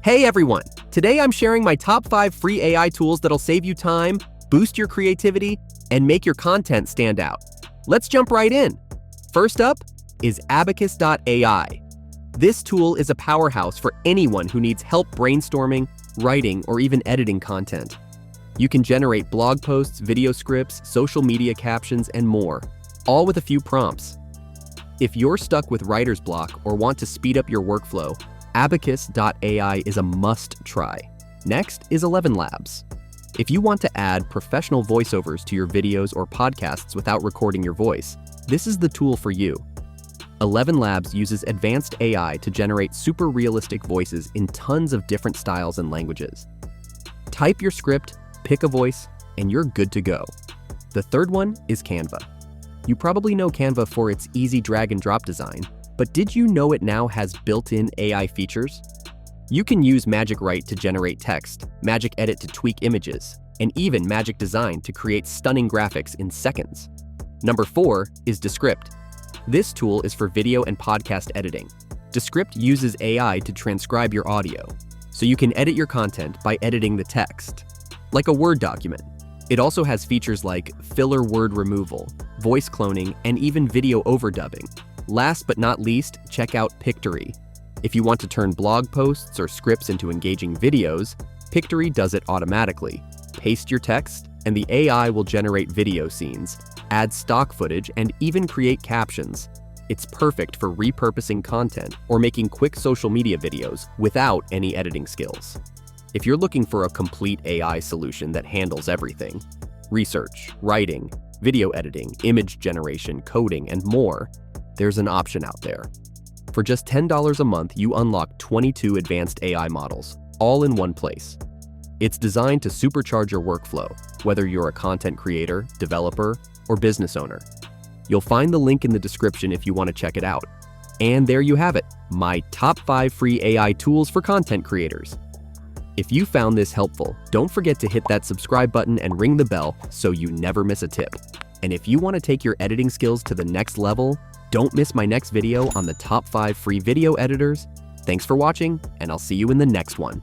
Hey everyone! Today I'm sharing my top 5 free AI tools that'll save you time, boost your creativity, and make your content stand out. Let's jump right in. First up is Abacuss.ai. This tool is a powerhouse for anyone who needs help brainstorming, writing, or even editing content. You can generate blog posts, video scripts, social media captions, and more, all with a few prompts. If you're stuck with writer's block or want to speed up your workflow, Abacuss.ai is a must-try. Next is ElevenLabs. If you want to add professional voiceovers to your videos or podcasts without recording your voice, this is the tool for you. ElevenLabs uses advanced AI to generate super realistic voices in tons of different styles and languages. Type your script, pick a voice, and you're good to go. The third one is Canva. You probably know Canva for its easy drag and drop design, but did you know it now has built-in AI features? You can use Magic Write to generate text, Magic Edit to tweak images, and even Magic Design to create stunning graphics in seconds. Number 4 is Descrript. This tool is for video and podcast editing. Descrript uses AI to transcribe your audio, so you can edit your content by editing the text, like a Word document. It also has features like filler word removal, voice cloning, and even video overdubbing. Last but not least, check out Pictory. If you want to turn blog posts or scripts into engaging videos, Pictory does it automatically. Paste your text, and the AI will generate video scenes, add stock footage, and even create captions. It's perfect for repurposing content or making quick social media videos without any editing skills. If you're looking for a complete AI solution that handles everything, research, writing, video editing, image generation, coding, and more, there's an option out there. For just $10 a month, you unlock 22 advanced AI models, all in one place. It's designed to supercharge your workflow, whether you're a content creator, developer, or business owner. You'll find the link in the description if you want to check it out. And there you have it, my top 5 free AI tools for content creators. If you found this helpful, don't forget to hit that subscribe button and ring the bell so you never miss a tip. And if you want to take your editing skills to the next level, don't miss my next video on the top 5 free video editors. Thanks for watching, and I'll see you in the next one.